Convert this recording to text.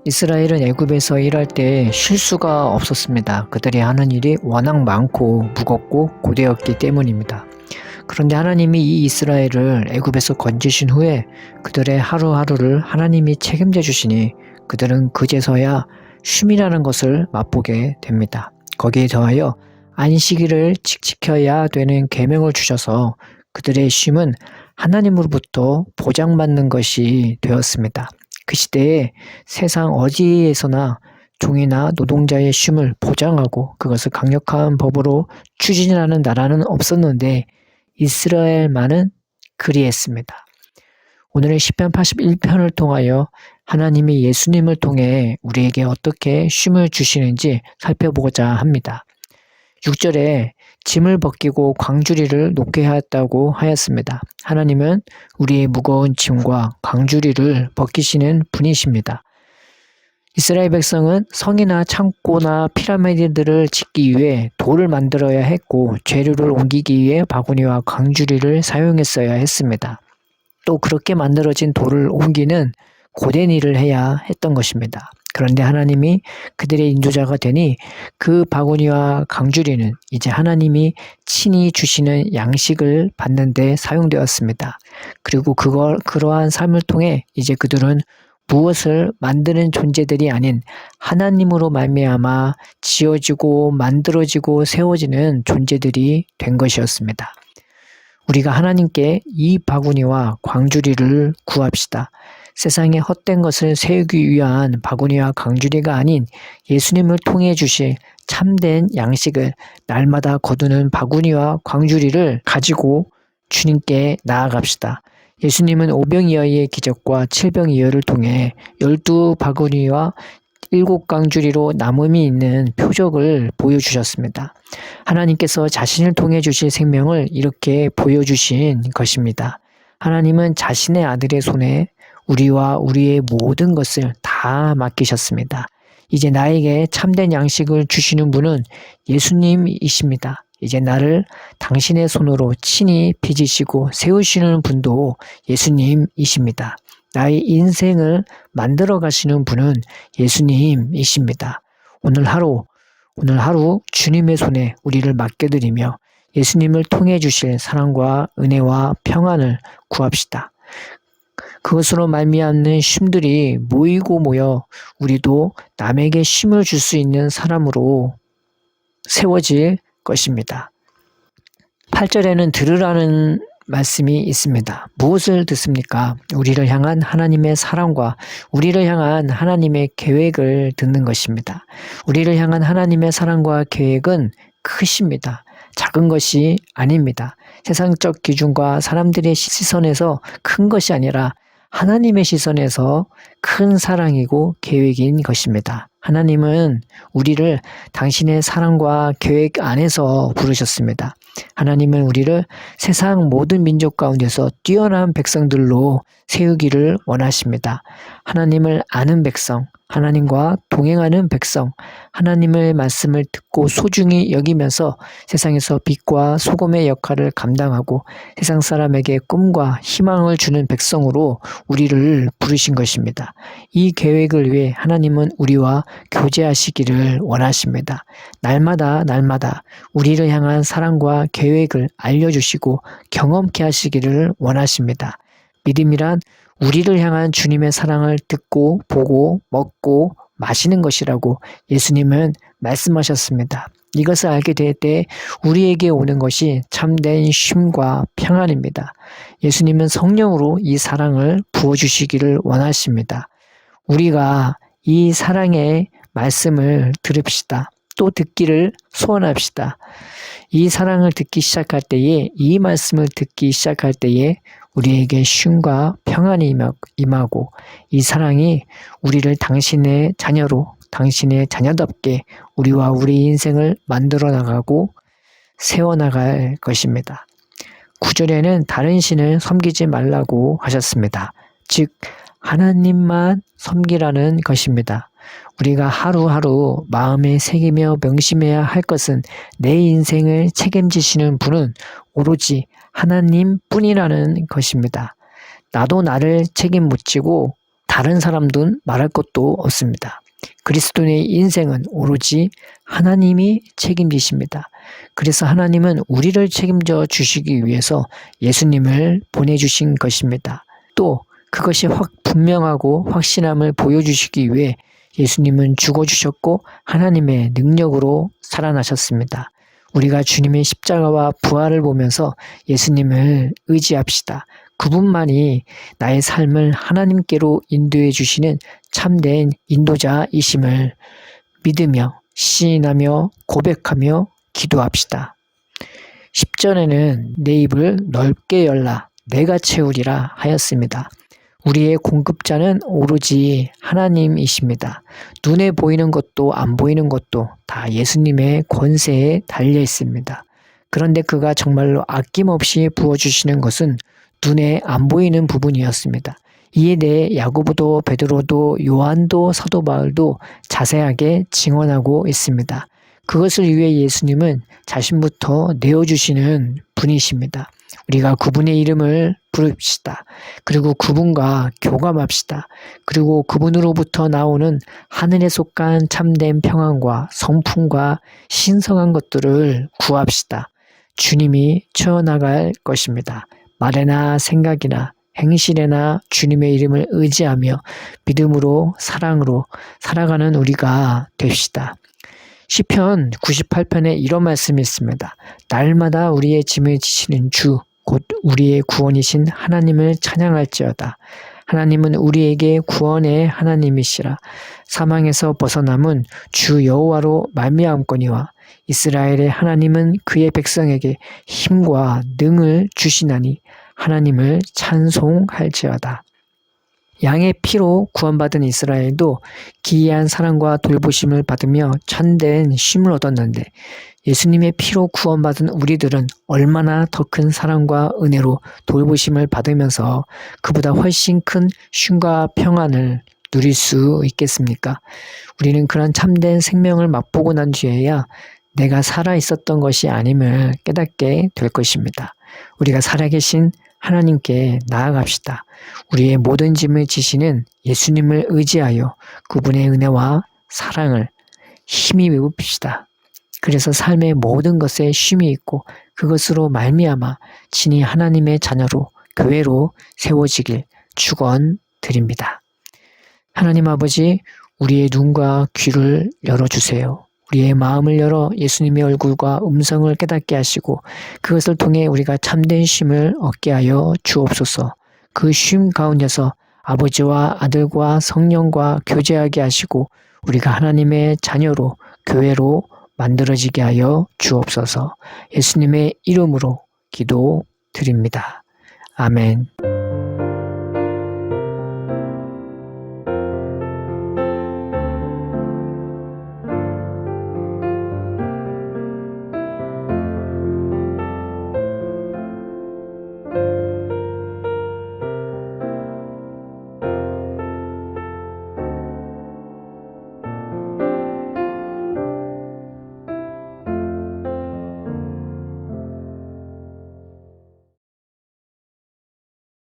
이스라엘은 애굽에서 일할 때 쉴 수가 없었습니다. 그들이 하는 일이 워낙 많고 무겁고 고되었기 때문입니다. 그런데 하나님이 이 이스라엘을 애굽에서 건지신 후에 그들의 하루하루를 하나님이 책임져 주시니 그들은 그제서야 쉼이라는 것을 맛보게 됩니다. 거기에 더하여 안식일을 지켜야 되는 계명을 주셔서 그들의 쉼은 하나님으로부터 보장받는 것이 되었습니다. 그 시대에 세상 어디에서나 종이나 노동자의 쉼을 보장하고 그것을 강력한 법으로 추진하는 나라는 없었는데 이스라엘만은 그리했습니다. 오늘의 시편 81편을 통하여 하나님이 예수님을 통해 우리에게 어떻게 쉼을 주시는지 살펴보고자 합니다. 6절에 짐을 벗기고 광주리를 놓게 하였다고 하였습니다. 하나님은 우리의 무거운 짐과 광주리를 벗기시는 분이십니다. 이스라엘 백성은 성이나 창고나 피라미드들을 짓기 위해 돌을 만들어야 했고 재료를 옮기기 위해 바구니와 광주리를 사용했어야 했습니다. 또 그렇게 만들어진 돌을 옮기는 고된 일을 해야 했던 것입니다. 그런데 하나님이 그들의 인도자가 되니 그 바구니와 강주리는 이제 하나님이 친히 주시는 양식을 받는 데 사용되었습니다. 그리고 그러한 삶을 통해 이제 그들은 무엇을 만드는 존재들이 아닌 하나님으로 말미암아 지어지고 만들어지고 세워지는 존재들이 된 것이었습니다. 우리가 하나님께 이 바구니와 광주리를 구합시다. 세상에 헛된 것을 세우기 위한 바구니와 광주리가 아닌 예수님을 통해 주실 참된 양식을 날마다 거두는 바구니와 광주리를 가지고 주님께 나아갑시다. 예수님은 오병이어의 기적과 칠병이어를 통해 12바구니와 7광주리로 남음이 있는 표적을 보여주셨습니다. 하나님께서 자신을 통해 주실 생명을 이렇게 보여주신 것입니다. 하나님은 자신의 아들의 손에 우리와 우리의 모든 것을 다 맡기셨습니다. 이제 나에게 참된 양식을 주시는 분은 예수님이십니다. 이제 나를 당신의 손으로 친히 빚으시고 세우시는 분도 예수님이십니다. 나의 인생을 만들어 가시는 분은 예수님이십니다. 오늘 하루 주님의 손에 우리를 맡겨드리며 예수님을 통해 주실 사랑과 은혜와 평안을 구합시다. 그것으로 말미암는 쉼들이 모이고 모여 우리도 남에게 쉼을 줄 수 있는 사람으로 세워질 것입니다. 8절에는 들으라는 말씀이 있습니다. 무엇을 듣습니까? 우리를 향한 하나님의 사랑과 우리를 향한 하나님의 계획을 듣는 것입니다. 우리를 향한 하나님의 사랑과 계획은 크십니다. 작은 것이 아닙니다. 세상적 기준과 사람들의 시선에서 큰 것이 아니라 하나님의 시선에서 큰 사랑이고 계획인 것입니다. 하나님은 우리를 당신의 사랑과 계획 안에서 부르셨습니다. 하나님은 우리를 세상 모든 민족 가운데서 뛰어난 백성들로 세우기를 원하십니다. 하나님을 아는 백성, 하나님과 동행하는 백성, 하나님의 말씀을 듣고 소중히 여기면서 세상에서 빛과 소금의 역할을 감당하고 세상 사람에게 꿈과 희망을 주는 백성으로 우리를 부르신 것입니다. 이 계획을 위해 하나님은 우리와 교제하시기를 원하십니다. 날마다 우리를 향한 사랑과 계획을 알려주시고 경험케 하시기를 원하십니다. 믿음이란 우리를 향한 주님의 사랑을 듣고 보고 먹고 마시는 것이라고 예수님은 말씀하셨습니다. 이것을 알게 될 때 우리에게 오는 것이 참된 쉼과 평안입니다. 예수님은 성령으로 이 사랑을 부어주시기를 원하십니다. 우리가 이 사랑의 말씀을 들읍시다. 또 듣기를 소원합시다. 이 사랑을 듣기 시작할 때에, 이 말씀을 듣기 시작할 때에 우리에게 쉼과 평안이 임하고 이 사랑이 우리를 당신의 자녀로, 당신의 자녀답게 우리와 우리 인생을 만들어 나가고 세워나갈 것입니다. 9절에는 다른 신을 섬기지 말라고 하셨습니다. 즉 하나님만 섬기라는 것입니다. 우리가 하루하루 마음에 새기며 명심해야 할 것은 내 인생을 책임지시는 분은 오로지 하나님뿐이라는 것입니다. 나도 나를 책임 묻히고 다른 사람들은 말할 것도 없습니다. 그리스도인의 인생은 오로지 하나님이 책임지십니다. 그래서 하나님은 우리를 책임져 주시기 위해서 예수님을 보내주신 것입니다. 또 그것이 분명하고 확신함을 보여주시기 위해 예수님은 죽어주셨고 하나님의 능력으로 살아나셨습니다. 우리가 주님의 십자가와 부활을 보면서 예수님을 의지합시다. 그분만이 나의 삶을 하나님께로 인도해 주시는 참된 인도자이심을 믿으며 시인하며 고백하며 기도합시다. 10절에는 내 입을 넓게 열라 내가 채우리라 하였습니다. 우리의 공급자는 오로지 하나님이십니다. 눈에 보이는 것도 안 보이는 것도 다 예수님의 권세에 달려 있습니다. 그런데 그가 정말로 아낌없이 부어주시는 것은 눈에 안 보이는 부분이었습니다. 이에 대해 야고보도 베드로도 요한도 사도 바울도 자세하게 증언하고 있습니다. 그것을 위해 예수님은 자신부터 내어주시는 분이십니다. 우리가 그분의 이름을 부릅시다. 그리고 그분과 교감합시다. 그리고 그분으로부터 나오는 하늘에 속한 참된 평안과 성품과 신성한 것들을 구합시다. 주님이 채워나갈 것입니다. 말에나 생각이나 행실에나 주님의 이름을 의지하며 믿음으로 사랑으로 살아가는 우리가 됩시다. 시편 98편에 이런 말씀이 있습니다. 날마다 우리의 짐을 지시는 주, 곧 우리의 구원이신 하나님을 찬양할지어다. 하나님은 우리에게 구원의 하나님이시라. 사망에서 벗어남은 주 여호와로 말미암거니와 이스라엘의 하나님은 그의 백성에게 힘과 능을 주시나니 하나님을 찬송할지어다. 양의 피로 구원받은 이스라엘도 기이한 사랑과 돌보심을 받으며 참된 쉼을 얻었는데 예수님의 피로 구원받은 우리들은 얼마나 더 큰 사랑과 은혜로 돌보심을 받으면서 그보다 훨씬 큰 쉼과 평안을 누릴 수 있겠습니까? 우리는 그런 참된 생명을 맛보고 난 뒤에야 내가 살아 있었던 것이 아님을 깨닫게 될 것입니다. 우리가 살아계신 하나님께 나아갑시다. 우리의 모든 짐을 지시는 예수님을 의지하여 그분의 은혜와 사랑을 힘이 입읍시다. 그래서 삶의 모든 것에 쉼이 있고 그것으로 말미암아 친히 하나님의 자녀로 교회로 세워지길 축원드립니다. 하나님 아버지, 우리의 눈과 귀를 열어주세요. 우리의 마음을 열어 예수님의 얼굴과 음성을 깨닫게 하시고 그것을 통해 우리가 참된 쉼을 얻게 하여 주옵소서. 그 쉼 가운데서 아버지와 아들과 성령과 교제하게 하시고 우리가 하나님의 자녀로 교회로 만들어지게 하여 주옵소서. 예수님의 이름으로 기도드립니다. 아멘.